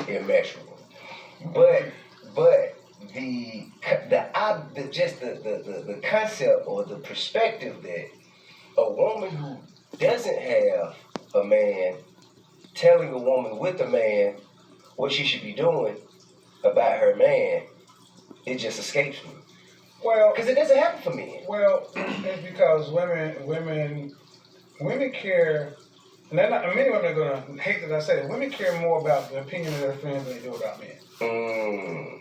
immeasurable. But the concept or the perspective that a woman who doesn't have a man telling a woman with a man what she should be doing about her man, it just escapes me. Well, because it doesn't happen for men. Well, it's because women care. And many women are gonna hate that I say it. Women care more about the opinion of their friends than they do about men.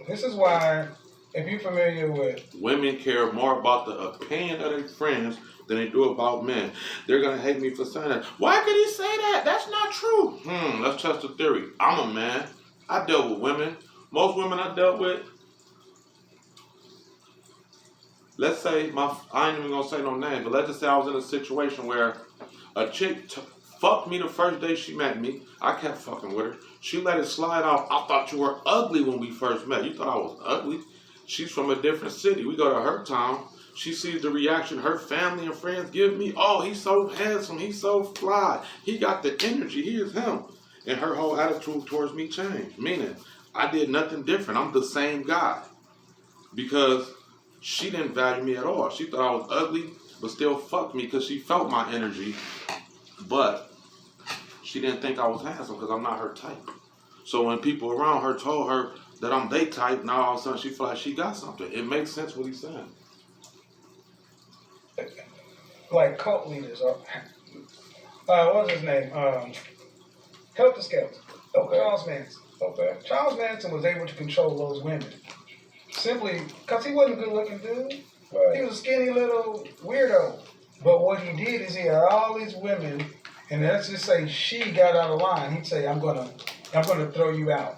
This is why, if you're familiar with women care more about the opinion of their friends than they do about men. They're gonna hate me for saying that. Why could he say that? That's not true. Let's test the theory. I'm a man. I dealt with women. Most women I dealt with. Let's say I ain't even gonna say no name, but let's just say I was in a situation where a chick fucked me the first day she met me. I kept fucking with her. She let it slide off. I thought you were ugly when we first met. You thought I was ugly? She's from a different city. We go to her town. She sees the reaction her family and friends give me. Oh, he's so handsome. He's so fly. He got the energy. He is him. And her whole attitude towards me changed. Meaning, I did nothing different. I'm the same guy. Because she didn't value me at all. She thought I was ugly, but still fucked me because she felt my energy. But she didn't think I was handsome because I'm not her type. So when people around her told her that I'm they type, now all of a sudden she felt like she got something. It makes sense what he's saying. Like cult leaders, what's his name? Helter Skelter. Okay. Charles Manson. Okay. Charles Manson was able to control those women simply because he wasn't a good-looking dude. Right. He was a skinny little weirdo. But what he did is he had all these women, and let's just say she got out of line. He'd say, "I'm gonna throw you out."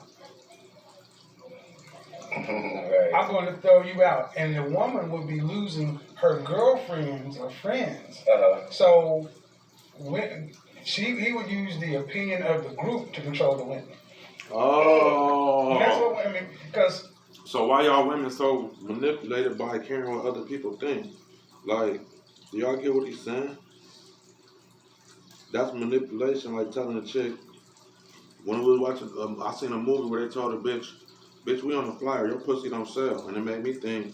Right. I'm going to throw you out. And the woman would be losing her girlfriends or friends. So he would use the opinion of the group to control the women. Oh. And that's what women, because... So why y'all women so manipulated by caring what other people think? Like, do y'all get what he's saying? That's manipulation, like telling a chick. When we was watching, I seen a movie where they told a bitch, we on the flyer, your pussy don't sell. And it made me think,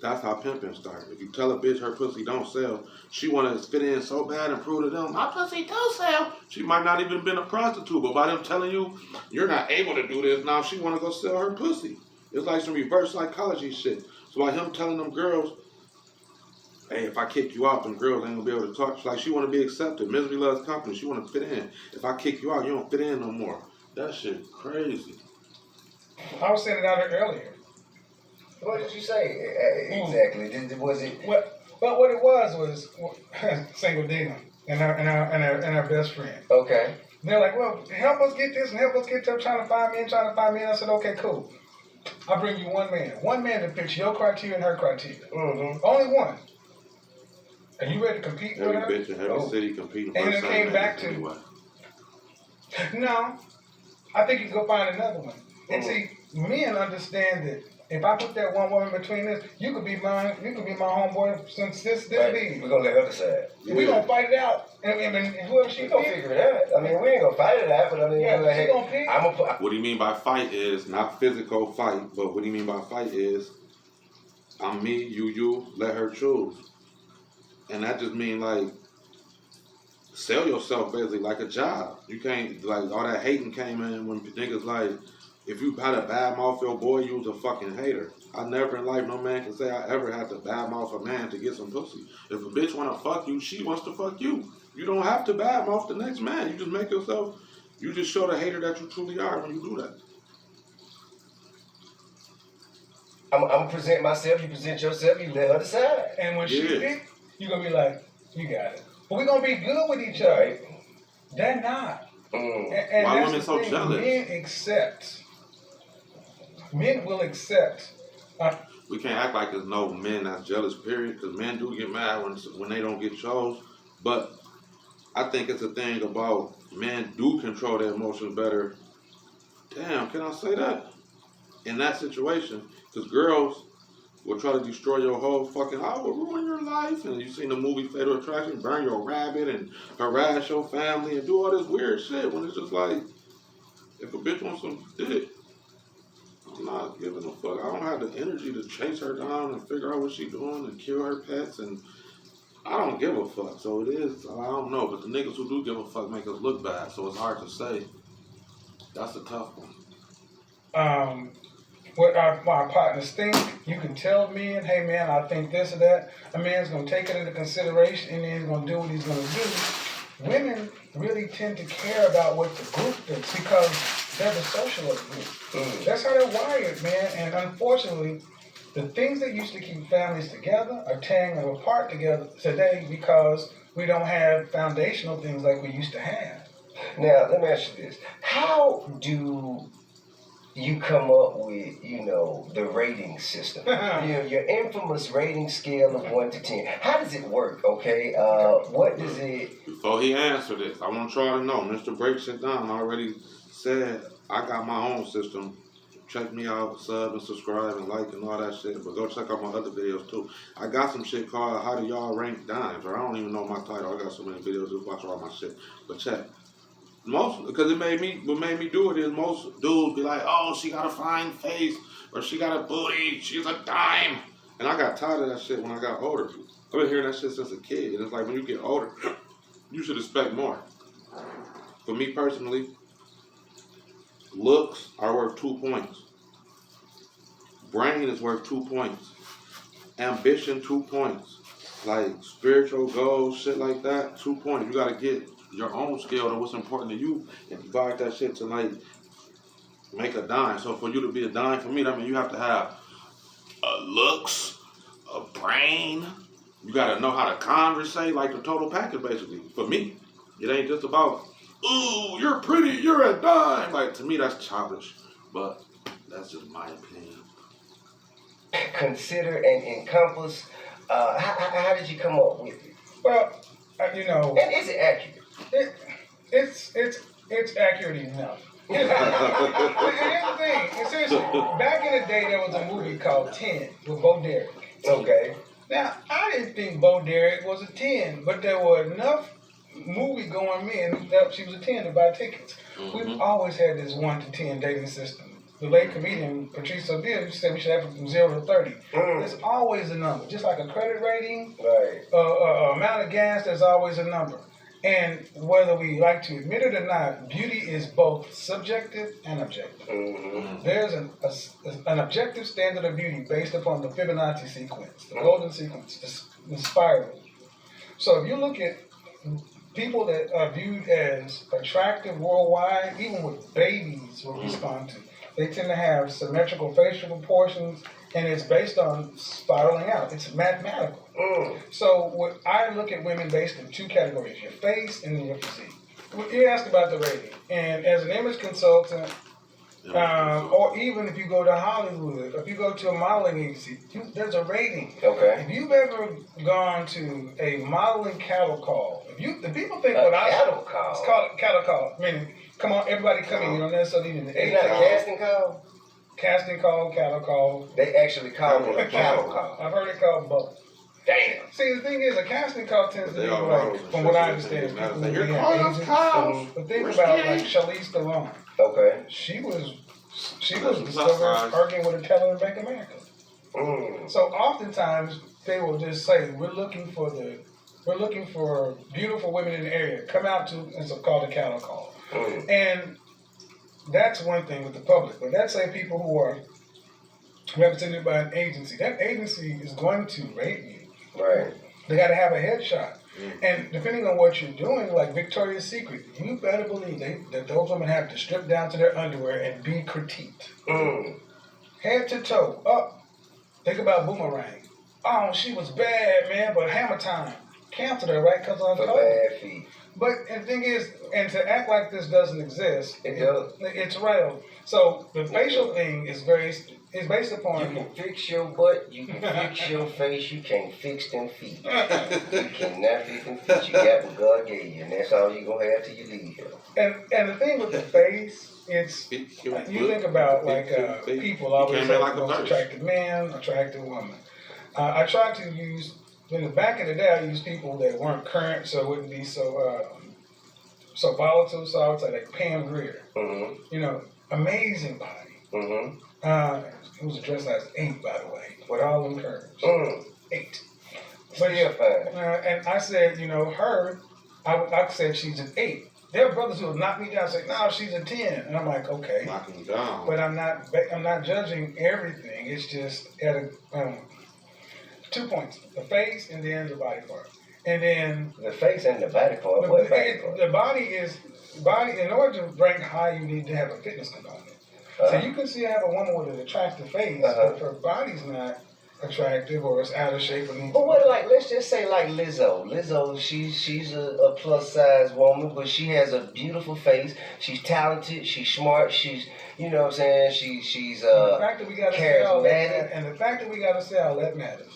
that's how pimping started. If you tell a bitch her pussy don't sell, she want to fit in so bad and prove to them, my pussy do sell. She might not even been a prostitute, but by them telling you, you're not able to do this, now she want to go sell her pussy. It's like some reverse psychology shit. So by him telling them girls, hey, if I kick you out, them girls ain't going to be able to talk. It's like she want to be accepted. Misery loves company. She want to fit in. If I kick you out, you don't fit in no more. That shit crazy. I was saying it out there earlier. What did you say exactly? Was it? But what it was single Dina and our best friend. Okay. They're like, well, help us get this and help us get that, trying to find me. And I said, okay, cool. I'll bring you one man that fits your criteria and her criteria. Mm-hmm. Only one. Are you ready to compete with her? Every bitch in every city competing for and the it same came back to anyway. No, I think you can go find another one. And see, men understand that if I put that one woman between us, you could be my homeboy since this big. We're gonna let her decide. We're gonna fight it out. And whoever she gonna figure it out. I mean, we ain't gonna fight it out, but I mean, she gonna pick. What do you mean by fight is not physical fight, but what do you mean by fight is I'm me, you, let her choose. And that just mean like sell yourself basically like a job. You can't, like, all that hating came in when niggas like, if you had a bad mouth your boy, you was a fucking hater. I never in life, no man can say I ever had to bad mouth a man to get some pussy. If a bitch wanna fuck you, she wants to fuck you. You don't have to bad mouth the next man. You just make yourself, you just show the hater that you truly are when you do that. I'm gonna present myself, you present yourself, you let her decide. And when she pick, you're gonna be like, you got it. But we're gonna be good with each other. Right. They're not. And why that's women so thing. jealous? Men will accept. We can't act like there's no men that's jealous, period, because men do get mad when they don't get chose. But I think it's a thing about men do control their emotions better. Damn, can I say that? In that situation, because girls will try to destroy your whole fucking, I will ruin your life. And you seen the movie Fatal Attraction, burn your rabbit and harass your family and do all this weird shit when it's just like, If a bitch wants some dick, I'm not giving a fuck. I don't have the energy to chase her down and figure out what she's doing and kill her pets, and I don't give a fuck. So it is, I don't know, but the niggas who do give a fuck make us look bad, so it's hard to say. That's a tough one. What my partners think, you can tell men, hey man, I think this or that. A man's gonna take it into consideration and then he's gonna do what he's gonna do. Women really tend to care about what the group thinks because they're the social of the group. That's how they're wired, man. And unfortunately, the things that used to keep families together are tearing them apart together today because we don't have foundational things like we used to have. Now, let me ask you this. How do you come up with, the rating system? Your infamous rating scale of 1 to 10. How does it work, okay? What does it... Before he answered this, I want y'all to know, Mr. Break Shit Down already said, I got my own system. Check me out, sub and subscribe and like and all that shit. But go check out my other videos too. I got some shit called How Do Y'all Rank Dimes? Or I don't even know my title. I got so many videos, just watch all my shit. But check. Because what made me do it is most dudes be like, oh, she got a fine face, or she got a booty, she's a dime. And I got tired of that shit when I got older. I've been hearing that shit since a kid. And it's like, when you get older, you should expect more. For me personally, looks are worth 2 points. Brain is worth 2 points. Ambition, 2 points. Like spiritual goals, shit like that, 2 points. You gotta get your own scale to what's important to you and divide that shit to like make a dime. So for you to be a dime for me, that means you have to have looks, a brain. You gotta know how to conversate, like the total package basically. For me, it ain't just about, ooh, you're pretty, you're a dime. Like to me, that's childish, but that's just my opinion. Consider and encompass. How did you come up with it? Well, And is it accurate? It's accurate enough. Here's the thing. Seriously, back in the day, there was a movie called 10 with Bo Derek. Okay. Now, I didn't think Bo Derek was a 10, but there were enough movie-going men that she was a 10 to buy tickets. We've always had this 1 to 10 dating system. The late comedian Patrice O'Neal said we should have it from 0 to 30. There's always a number. Just like a credit rating, amount of gas, there's always a number. And whether we like to admit it or not, beauty is both subjective and objective. There's an objective standard of beauty based upon the Fibonacci sequence, the golden sequence, the spiral. So if you look at people that are viewed as attractive worldwide, even with babies will respond to, they tend to have symmetrical facial proportions, and it's based on spiraling out. It's mathematical. So what I look at women based in 2 categories, your face and your physique. You asked about the rating. And as an image consultant, or even if you go to Hollywood, if you go to a modeling agency, there's a rating. Okay. If you've ever gone to a modeling cattle call, the people think cattle call? It's called a cattle call. Meaning, come on, everybody come in. You don't necessarily need an It's not a casting call? Casting call, cattle call. They actually call it a cattle call. I've heard it called both. Damn. See, the thing is, a casting call tends to be like, from what I understand, people who You're have calling agents. cows. But think about like Charlize Theron. Okay. She was discovered arguing with a teller in Bank America. So oftentimes they will just say, we're looking for beautiful women in the area. Come out to, it's called a cattle call. And that's one thing with the public. But let's say people who are represented by an agency. That agency is going to rate you. Right. They got to have a headshot. And depending on what you're doing, like Victoria's Secret, you better believe that those women have to strip down to their underwear and be critiqued. Head to toe, up. Think about Boomerang. Oh, she was bad, man, but Hammer Time canceled her, right? Because of For COVID. bad feet. But the thing is, and to act like this doesn't exist, It does. It's real. So the facial thing is based upon. You can fix your butt, you can fix your face, you can't fix them feet. You cannot fix them feet. You got what God gave you, and that's all you're going to have till you leave here. And the thing with the face, it's, you think about like people always say the most attractive man, attractive woman. I try to use, in the back of the day, I used people that weren't current, so it wouldn't be so so volatile, so I would say like Pam Grier. Mm-hmm. You know, amazing body. Mm-hmm. It was a dress size 8, by the way, with all them curves. 8. But yeah, fine. And I said, you know, her, I said she's an 8. There are brothers who will knock me down and say, no, she's a 10. And I'm like, okay. Knocking you down. But I'm not judging everything. It's just at a 2 points: the face and then the body part. And then the face and the body part. What body part? The body. In order to rank high, you need to have a fitness component. So you can see have a woman with an attractive face, but if her body's not attractive or it's out of shape or needs. But what, like, let's just say like Lizzo. Lizzo, she's a plus size woman, but she has a beautiful face. She's talented. She's smart. She's, you know what I'm saying. She's the fact that we gotta charismatic. And the fact that we gotta sell that matters.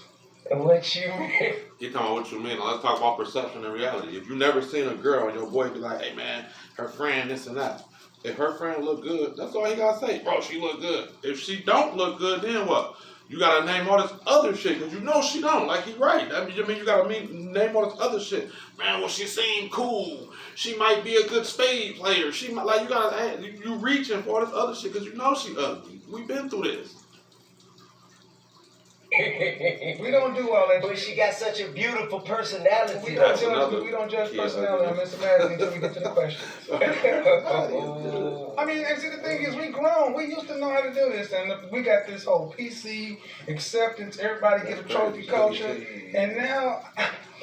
And what you mean? You talking about what you mean? Now, let's talk about perception and reality. If you never seen a girl and your boy be like, hey man, her friend this and that. If her friend look good, that's all you gotta say. Bro, she look good. If she don't look good, then what? You gotta name all this other shit, because you know she don't. Like, he right. I mean, you gotta name all this other shit. Man, well, she seem cool. She might be a good spade player. She might, like, you gotta, you reaching for all this other shit, because you know she ugly. We been through this. We don't do all that. But she got such a beautiful personality. We don't judge personality on Mr. Magazine until we get to the questions. I mean, and see, the thing is, we grown. We used to know how to do this, and we got this whole PC acceptance. Everybody get a trophy culture, and now.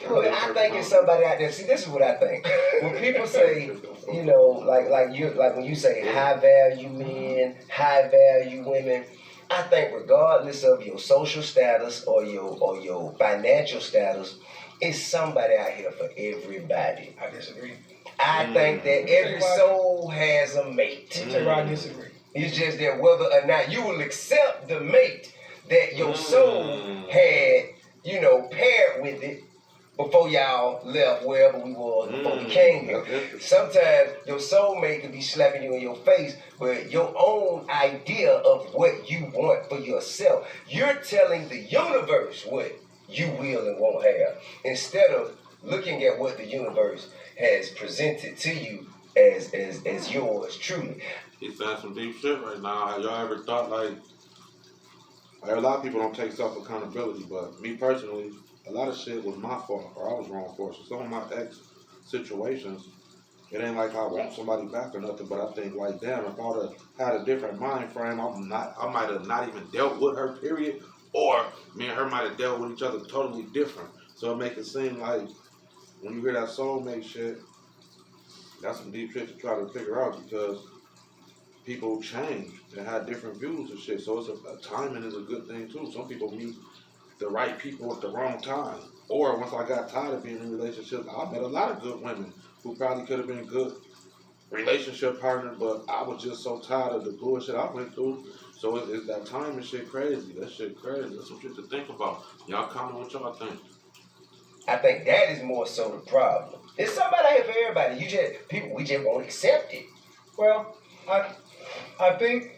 Look, I think it's somebody out there. See, this is what I think. When people say, you know, like when you say high value men, high value women. I think regardless of your social status or your financial status, it's somebody out here for everybody. I disagree. I think that every soul has a mate. I disagree. It's just that whether or not you will accept the mate that your soul had, you know, paired with it before y'all left wherever we was, before we came here. Sometimes your soulmate could be slapping you in your face, but your own idea of what you want for yourself, you're telling the universe what you will and won't have, instead of looking at what the universe has presented to you as yours truly. He's saying some deep shit right now. Have y'all ever thought, like, a lot of people don't take self-accountability, but me personally, a lot of shit was my fault, or I was wrong for. So some of my ex situations, it ain't like I want somebody back or nothing, but I think like, damn, if I would have had a different mind frame, I might have not even dealt with her, period, or me and her might have dealt with each other totally different. So it make it seem like when you hear that soulmate shit, that's some deep shit to try to figure out, because people change and have different views and shit. So it's timing is a good thing too. Some people meet the right people at the wrong time. Or once I got tired of being in relationships, I met a lot of good women who probably could have been good relationship partners, but I was just so tired of the bullshit I went through. So it's that timing shit crazy. That shit crazy. That's some shit to think about. Y'all comment what y'all think. I think that is more so the problem. It's somebody here for everybody. We just won't accept it. Well, I think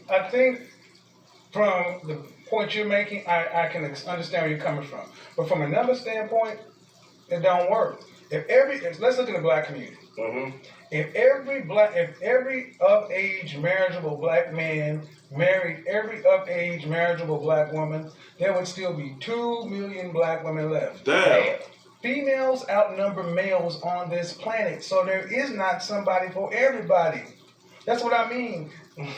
from the point you're making, I can understand where you're coming from. But from another standpoint, it don't work. Let's look at the black community. Mm-hmm. If every of-age marriageable black man married every of-age marriageable black woman, there would still be 2 million black women left. Damn. Females outnumber males on this planet, so there is not somebody for everybody. That's what I mean.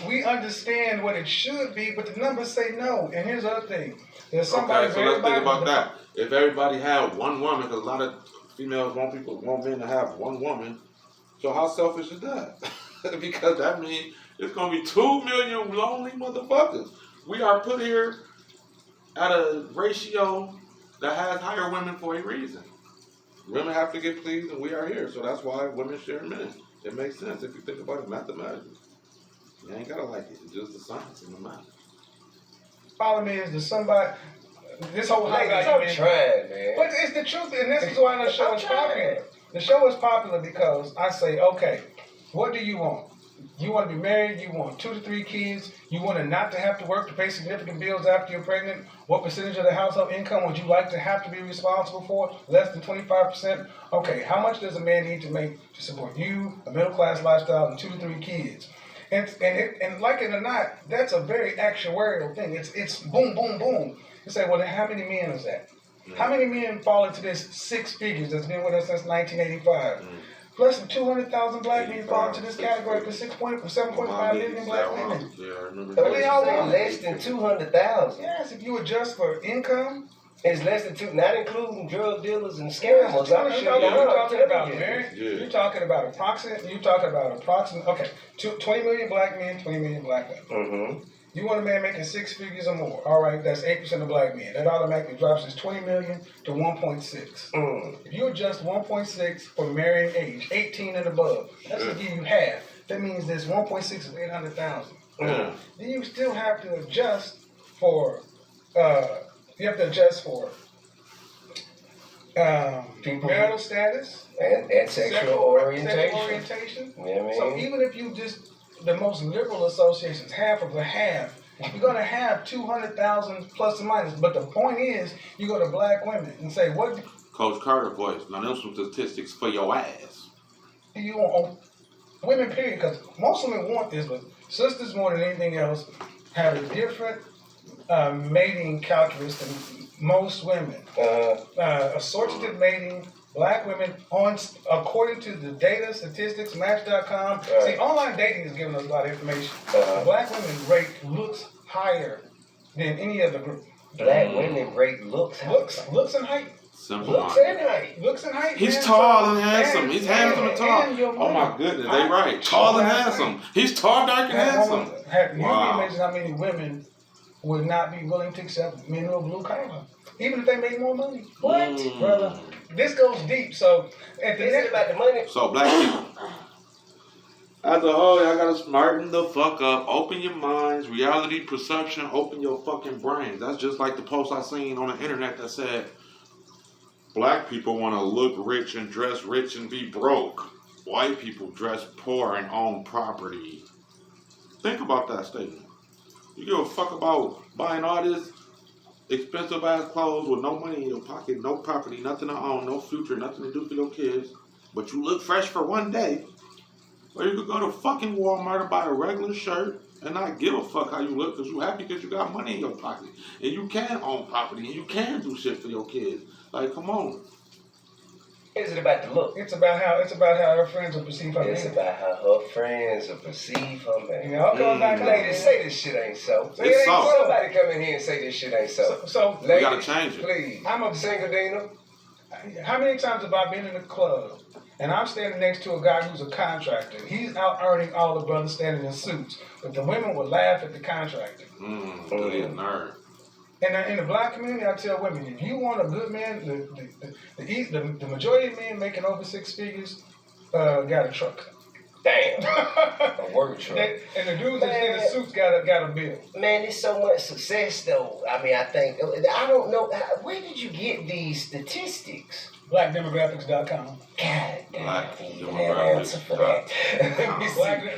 We understand what it should be, but the numbers say no. And here's the other thing. There's somebody Okay, so let's think about that. If everybody had one woman, because a lot of females want men to have one woman, so how selfish is that? Because that means it's going to be 2 million lonely motherfuckers. We are put here at a ratio that has higher women for a reason. Women have to get pleased, and we are here. So that's why women share men. It makes sense if you think about it mathematically. You ain't gotta like it. It's just the science and the math. Problem is, this whole I'm trying, man. But it's the truth, and this is why the show is popular. The show is popular because I say, okay, what do you want? You want to be married, you want 2 to 3 kids, you want to not to have to work to pay significant bills after you're pregnant. What percentage of the household income would you like to have to be responsible for? Less than 25%? Okay, how much does a man need to make to support you, a middle class lifestyle, and 2 to 3 kids? And like it or not, that's a very actuarial thing. It's boom, boom, boom. You say, well, then how many men is that? How many men fall into this 6 figures that's been with us since 1985? Less than 200,000 black men fall into this category for 7.5 million black women. Yeah, I remember But that. we all want less than 200,000. Yes, if you adjust for income. It's less than 2, not including drug dealers and scammers. You're talking about marriage. You're talking about approximate. Okay, 20 million black men, 20 million black women. You want a man making 6 figures or more. All right, that's 8% of black men. That automatically drops as 20 million to 1.6. If you adjust 1.6 for marrying age, 18 and above, that's going to give you half. That means there's 1.6 is 800,000. Then you still have to adjust for, marital status and sexual orientation. Sexual orientation. You know what I mean? So even if you just the most liberal associations, half of a half, you're gonna have 200,000 plus or minus. But the point is, you go to black women and say, what Coach Carter voice. Now them some statistics for your ass. do you want on women? Period. Because most women want this, but sisters more than anything else have a different mating calculus than most women. Assortative mating. Black women, according to the data, statistics, Match.com. See, online dating is giving us a lot of information. Black women rate looks higher than any other group. Black women rate looks Looks and height. Simple. Looks and height. Looks and height. He's man. tall and handsome. He's handsome and tall. And your Oh my goodness, they right. Tall and handsome. He's tall, dark, and handsome. You'd be amazed how many women would not be willing to accept men who are blue collar, even if they made more money. What? Brother? This goes deep. So at the Is it about the money? So black people, as a whole, y'all gotta smarten the fuck up. Open your minds, reality perception. Open your fucking brains. That's just like the post I seen on the internet that said, black people want to look rich and dress rich and be broke. White people dress poor and own property. Think about that statement. You give a fuck about buying all this expensive ass clothes with no money in your pocket, no property, nothing to own, no future, nothing to do for your kids, but you look fresh for one day. Or you could go to fucking Walmart and buy a regular shirt and not give a fuck how you look because you happy because you got money in your pocket and you can own property and you can do shit for your kids. Like, come on. Is it about the look? It's about how her friends will perceive her. It's about how her friends will perceive her man. You know, Ladies, say this shit ain't so. It's so. Somebody come in here and say this shit ain't so. So We ladies, gotta change it. Please. I'm a single Dina. How many times have I been in a club and I'm standing next to a guy who's a contractor? He's out earning all the brothers standing in suits, but the women would laugh at the contractor. Nerd. And in the black community, I tell women, if you want a good man, the majority of men making over 6 figures got a truck. Damn. A work truck. And the dudes that's in the suits got a bill. Man, there's so much success though. I mean, I don't know. Where did you get these statistics? BlackDemographics.com. God damn. Black Answer for that.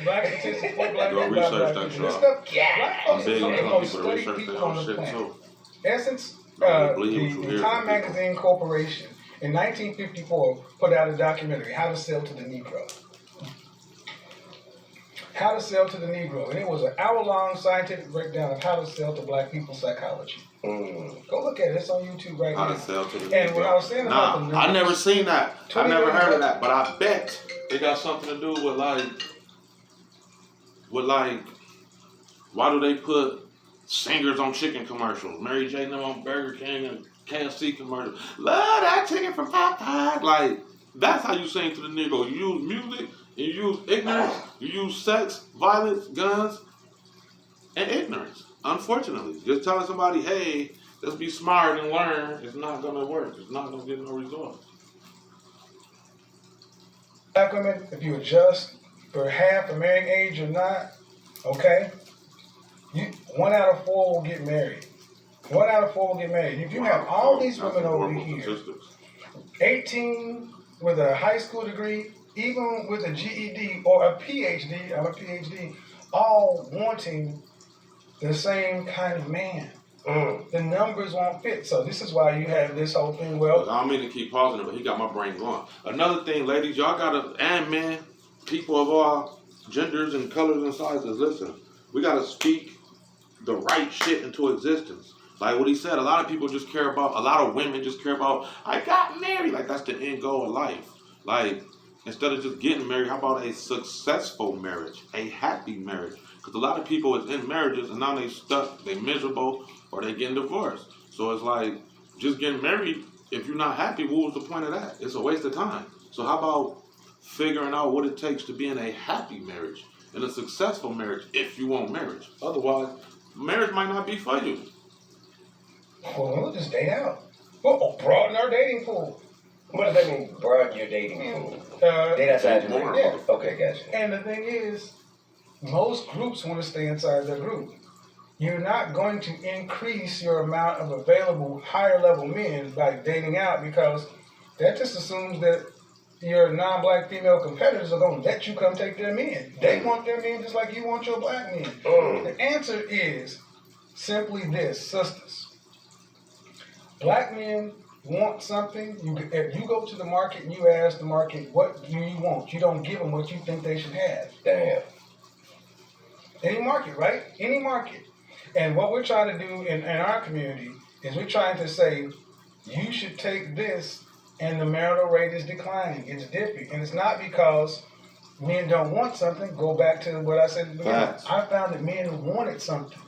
Black statistics for black Go research that shit. I'm big on telling people to research their own shit too. Essence, believe what you the hear Time from Magazine Corporation in 1954 put out a documentary, How to Sell to the Negro. How to Sell to the Negro. And it was an hour-long scientific breakdown of how to sell to black people's psychology. Go look at it. It's on YouTube right now. How to sell to the Negro. And when I was saying about the numbers, I never seen that. I never heard of that. But I bet it got something to do with why do they put singers on chicken commercials? Mary J. them on Burger King and KFC commercials. Love that chicken from Popeyes. Like, that's how you sing to the Negro. You use music, you use ignorance, you use sex, violence, guns, and ignorance. Unfortunately. Just telling somebody, hey, let's be smart and learn, it's not going to work. It's not going to get no results. black women, if you adjust for half a marrying age or not, okay, 1 out of 4 will get married. 1 out of 4 will get married. If you have all these women over here, 18 with a high school degree, even with a GED or a PhD, I'm a PhD, all wanting the same kind of man. The numbers won't fit. So this is why you have this whole thing. Well, I don't mean to keep pausing it, but he got my brain going. Another thing, ladies, y'all gotta, and men, people of all genders and colors and sizes, listen, we gotta speak the right shit into existence. Like what he said, a lot of people just care about, a lot of women just care about, I got married. Like that's the end goal of life. Like instead of just getting married, how about a successful marriage, a happy marriage? Because a lot of people is in marriages and now they stuck, they miserable, or they getting divorced. So it's like, just getting married, if you're not happy, what was the point of that? It's a waste of time. So how about figuring out what it takes to be in a happy marriage, in a successful marriage, if you want marriage. Otherwise, marriage might not be for you. Well, we'll just date out. We'll broaden our dating pool. What does that mean, broaden your dating pool? Date outside your more. Yeah. Okay, gotcha. And the thing is, most groups want to stay inside their group. You're not going to increase your amount of available higher level men by dating out, because that just assumes that your non-black female competitors are going to let you come take their men. They want their men just like you want your black men. The answer is simply this, sisters. Black men want something. If you go to the market and you ask the market, what do you want? You don't give them what you think they should have. Damn. Any market, right? Any market. And what we're trying to do in our community is we're trying to say, you should take this, and the marital rate is declining. It's dipping. And it's not because men don't want something. Go back to what I said at the beginning. I found that men wanted something.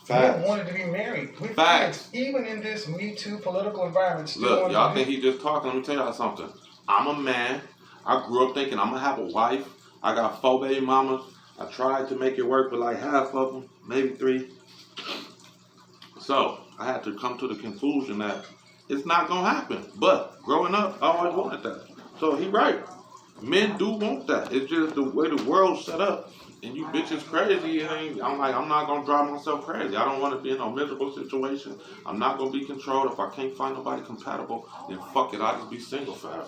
Men wanted to be married. With kids, even in this Me Too political environment. Still Look, y'all think he just talking. Let me tell y'all something. I'm a man. I grew up thinking I'm going to have a wife. I got 4 baby mamas. I tried to make it work with like half of them, maybe 3. So I had to come to the conclusion that it's not gonna happen. But growing up, I always wanted that. So he right. Men do want that. It's just the way the world's set up. And you bitches crazy. I'm not gonna drive myself crazy. I don't want to be in a miserable situation. I'm not gonna be controlled. If I can't find nobody compatible, then fuck it. I'll just be single forever.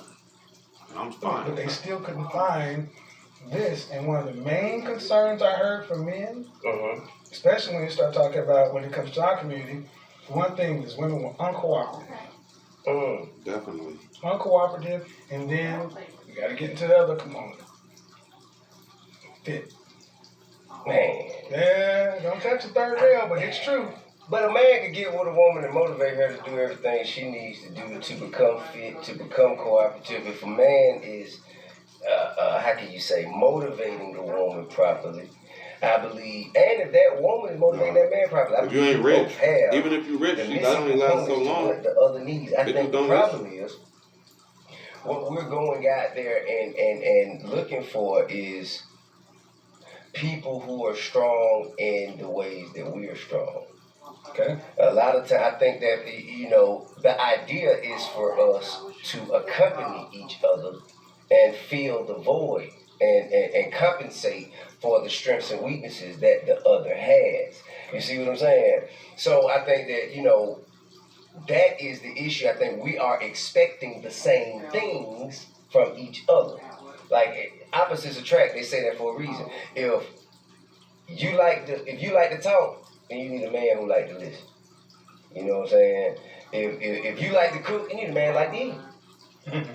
And I'm fine. But they still couldn't find this. And one of the main concerns I heard from men, especially when you start talking about when it comes to our community, one thing is women were uncooperative. Definitely. Uncooperative, and then you got to get into the other component. Fit. Man. Yeah, don't touch the third rail, but it's true. But a man can get with a woman and motivate her to do everything she needs to do to become fit, to become cooperative. If a man is, how can you say, motivating the woman properly, I believe, and if that woman is motivating that man properly, I if you believe ain't rich, have even if you're rich, the that only lasts so long. What the other needs. I think the problem is, what we're going out there and looking for is people who are strong in the ways that we are strong. Okay. A lot of time, I think that, the idea is for us to accompany each other and fill the void and compensate for the strengths and weaknesses that the other has. You see what I'm saying? So I think that, that is the issue. I think we are expecting the same things from each other. Like opposites attract. They say that for a reason. If you like to talk, then you need a man who like to listen. You know what I'm saying? If you like to cook, you need a man like to eat.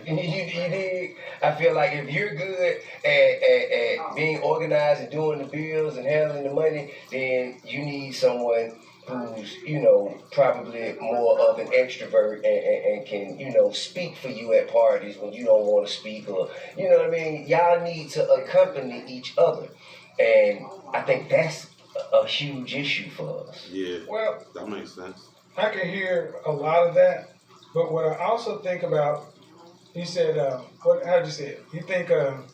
You dig? I feel like if you're good at being organized and doing the bills and handling the money, then you need someone who's, probably more of an extrovert and can, speak for you at parties when you don't want to speak, or, you know what I mean? Y'all need to accompany each other. And I think that's a huge issue for us. Yeah, well, that makes sense. I can hear a lot of that, but what I also think about, you said, how'd you say it? You think a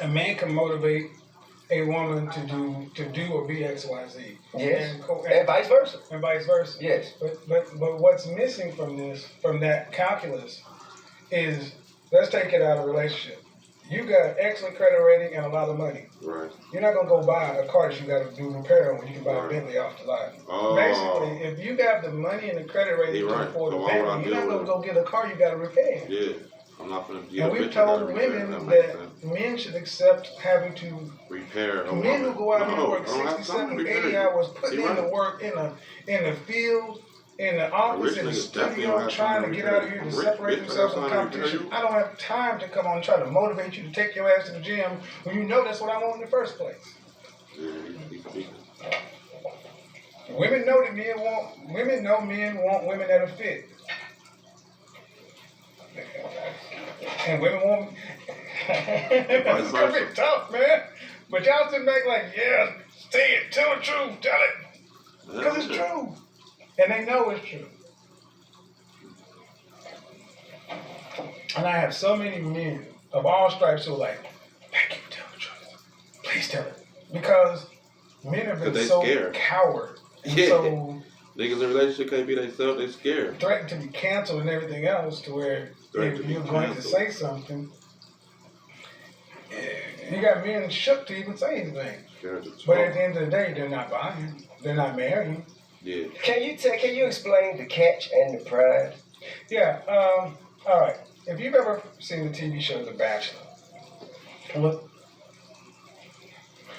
man can motivate a woman to do or be X, Y, Z. Yes. And vice versa. And vice versa. Yes. But what's missing from that calculus is, let's take it out of relationship. You got excellent credit rating and a lot of money. Right. You're not gonna go buy a car that you got to do repair on when you can buy a Bentley off the lot. Oh. Basically, if you got the money and the credit rating to afford a Bentley, you're not gonna go get a car you got to repair. Yeah. I'm not going to get And a we've bitch told that repair. women makes that sense. men should accept having to Repair a men who woman. go out here and No, work I don't have 60, time to 70, repair 80 you. hours putting You're in the right. work in the field, in the office, rich in the niggas definitely don't studio, have trying time to to get out of repair here you. to Rich separate bitch, I themselves got from time to repair competition. you. I don't have time to come on and try to motivate you to take your ass to the gym when you know that's what I want in the first place. Yeah, he's speaking. Women know men want women that are fit. And women want it's gonna be tough, man. But y'all sit back like, yeah, say it, tell the truth, tell it. Because it's true. And they know it's true. And I have so many men of all stripes who are like, thank you, tell the truth. Please tell it. Because men have been so scared. coward. Yeah. So niggas in relationship can't be themselves, they scared. threatened to be canceled and everything else to where if you're going to say something, you got men shook to even say anything. But at the end of the day, they're not buying. They're not marrying. Yeah. Can you explain the catch and the prize? Yeah. All right. If you've ever seen the TV show The Bachelor,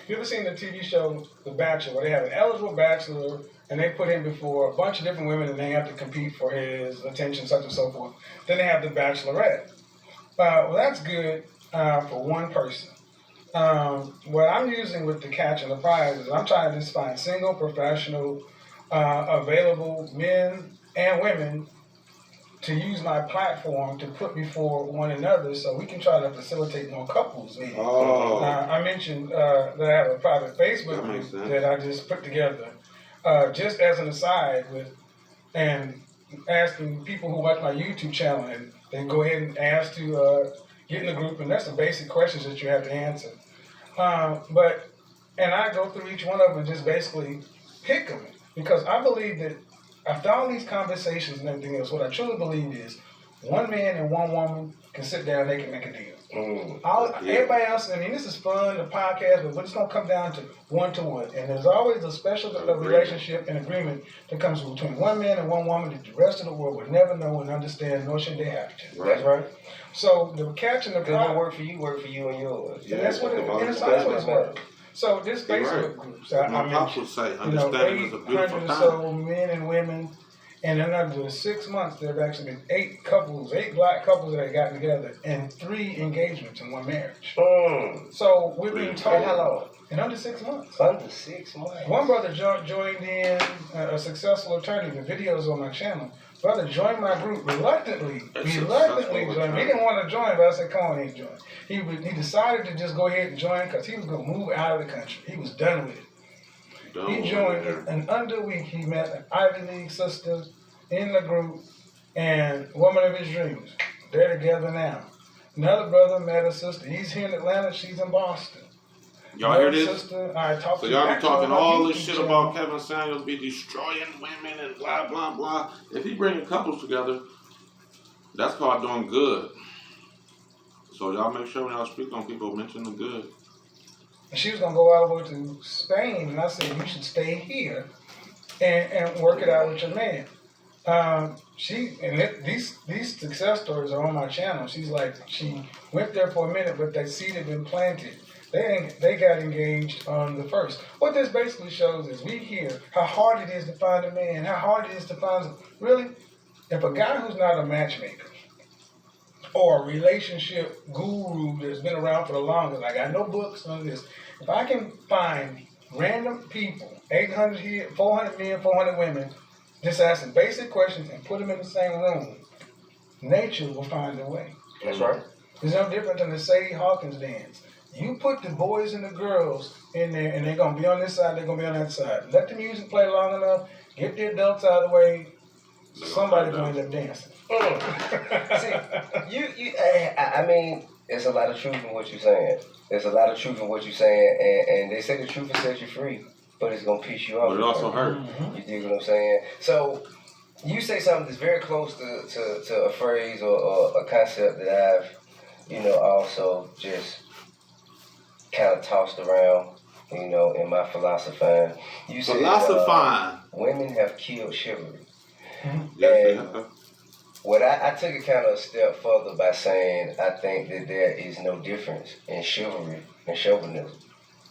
you ever seen the TV show The Bachelor, where they have an eligible bachelor and they put him before a bunch of different women and they have to compete for his attention, such and so forth. Then they have the Bachelorette. Well, that's good for one person. What I'm using with the catch and the prize is I'm trying to just find single, professional, available men and women to use my platform to put before one another so we can try to facilitate more couples meetings. Oh. I mentioned that I have a private Facebook group that I just put together just as an aside with and asking people who watch my YouTube channel and they go ahead and ask to get in the group, and that's the basic questions that you have to answer. And I go through each one of them and just basically pick them because I believe that after all these conversations and everything else, what I truly believe is one man and one woman can sit down, they can make a deal. Everybody else, I mean, this is fun, the podcast, but it's going to come down to one-to-one. And there's always a special relationship and agreement that comes between one man and one woman that the rest of the world would never know and understand, nor should they have to. That's right. So the catch and the prize. What work for you and yours. And that's what it's always worked. So this Facebook group, so I mentioned, say, 800 or so men and women, and in under 6 months, there have actually been 8 black couples that have gotten together, and 3 engagements in one marriage. So we're being told. How long? In under 6 months. Under 6 months. One brother joined in, a successful attorney. The video's on my channel. Brother joined my group reluctantly joined. He didn't want to join, but I said, come on, he joined. He decided to just go ahead and join because he was going to move out of the country. He was done with it. He joined it, and under a week he met an Ivy League sister in the group and woman of his dreams. They're together now. Another brother met a sister. He's here in Atlanta. She's in Boston. Y'all hear this? Sister, so y'all be talking all this shit about Kevin Samuels be destroying women and blah, blah, blah. If he bringing couples together, that's called doing good. So y'all make sure when y'all speak on people, mention the good. And she was going to go all the way to Spain, and I said, you should stay here and work it out with your man. These success stories are on my channel. She's like, she went there for a minute, but that seed had been planted. They got engaged on the first. What this basically shows is we hear how hard it is to find a man, how hard it is to find really, if a guy who's not a matchmaker or a relationship guru that's been around for the longest, I got no books on this. If I can find random people, 800 here, 400 men, 400 women, just ask them basic questions and put them in the same room, nature will find a way. That's right. It's no different than the Sadie Hawkins dance. You put the boys and the girls in there, and they're going to be on this side, they're going to be on that side. Let the music play long enough, get the adults out of the way, somebody's going to end up dancing. See, I mean, there's a lot of truth in what you're saying. There's a lot of truth in what you're saying, and they say the truth will set you free, but it's going to piss you off. But it also hurt. You dig what I'm saying? So, you say something that's very close to a phrase or a concept that I've, also just kind of tossed around, in my philosophy. You said women have killed chivalry. Yes, What I took it kind of a step further by saying I think that there is no difference in chivalry and chauvinism.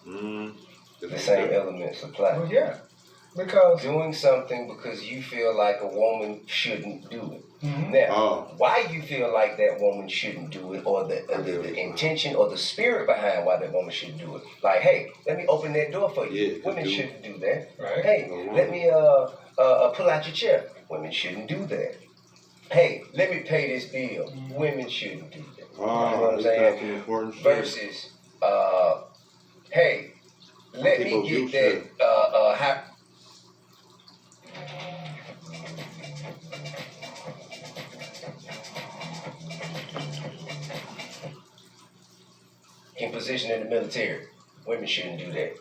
The same elements apply. Well, yeah, because Doing something because you feel like a woman shouldn't do it. Mhm. Now, why you feel like that woman shouldn't do it, or the intention or the spirit behind why that woman should do it. Like, hey, let me open that door for you. Yeah, Women shouldn't do that. Right. Hey, let me pull out your chair. Women shouldn't do that. Hey, let me pay this bill. Women shouldn't do that. You know what I'm saying? Important shit. Versus, hey, let People me do get that in position in the military. Women shouldn't do that.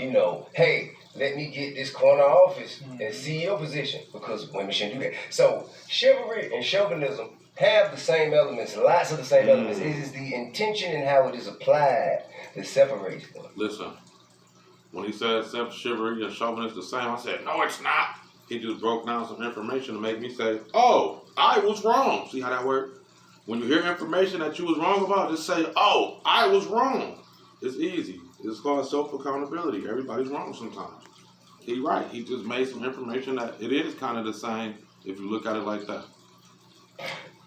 You know, hey, let me get this corner office and CEO position, because women shouldn't do that. So chivalry and chauvinism have the same elements, lots of the same elements. It is the intention and how it is applied that separates them. Listen, when he said chivalry and chauvinism the same, I said, no, it's not. He just broke down some information to make me say, oh, I was wrong. See how that worked? When you hear information that you was wrong about, just say, oh, I was wrong. It's easy. It's called self-accountability. Everybody's wrong sometimes. He right. He just made some information that it is kind of the same if you look at it like that.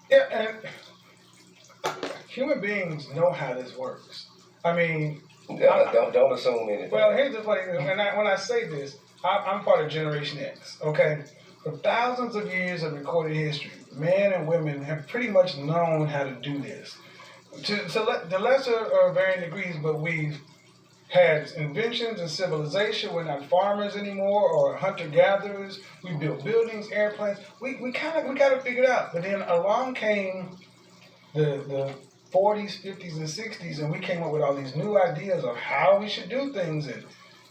Yeah, and human beings know how this works. I mean, Don't assume anything. well, here's the funny thing. When I say this, I'm part of Generation X, okay? For thousands of years of recorded history, men and women have pretty much known how to do this. To lesser or varying degrees, but we've had inventions and civilization. We're not farmers anymore or hunter-gatherers. We built buildings, airplanes. We got to figure it out. But then along came the 40s, 50s, and 60s, and we came up with all these new ideas of how we should do things. And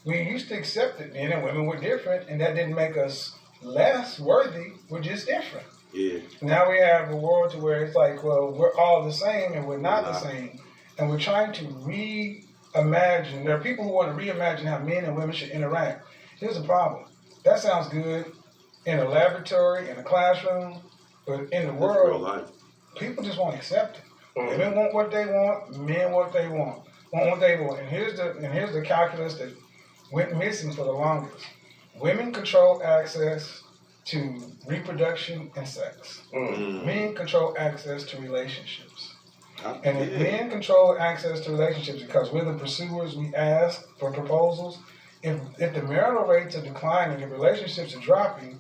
we used to accept that men and women were different, and that didn't make us less worthy. We're just different. Yeah. Now we have a world to where it's like, well, we're all the same, and we're not the same. And we're trying to reimagine. There are people who want to reimagine how men and women should interact. Here's the problem. That sounds good in a laboratory, in a classroom, but in the world, real life. People just won't accept it. Women want what they want, men want what they want. And here's the calculus that went missing for the longest. Women control access to reproduction and sex. Men control access to relationships. And if men control access to relationships because we're the pursuers, we ask for proposals, if the marital rates are declining, if relationships are dropping,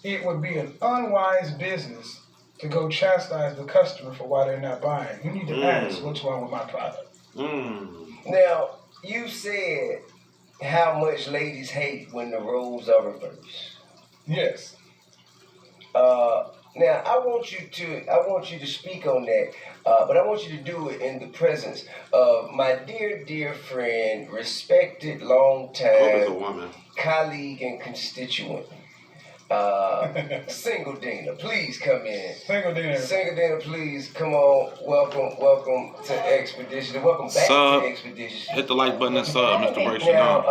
it would be an unwise business to go chastise the customer for why they're not buying. You need to ask, what's wrong with my product? Now, you said how much ladies hate when the roles are reversed. Yes. Now, I want you to speak on that, but I want you to do it in the presence of my dear friend, respected, long-time colleague and constituent, Single Dina. Please come in. Single Dina, please come on. Welcome to Expedition. Welcome back to Expedition. Hit the like button and sub, Mr. Breaks. Now,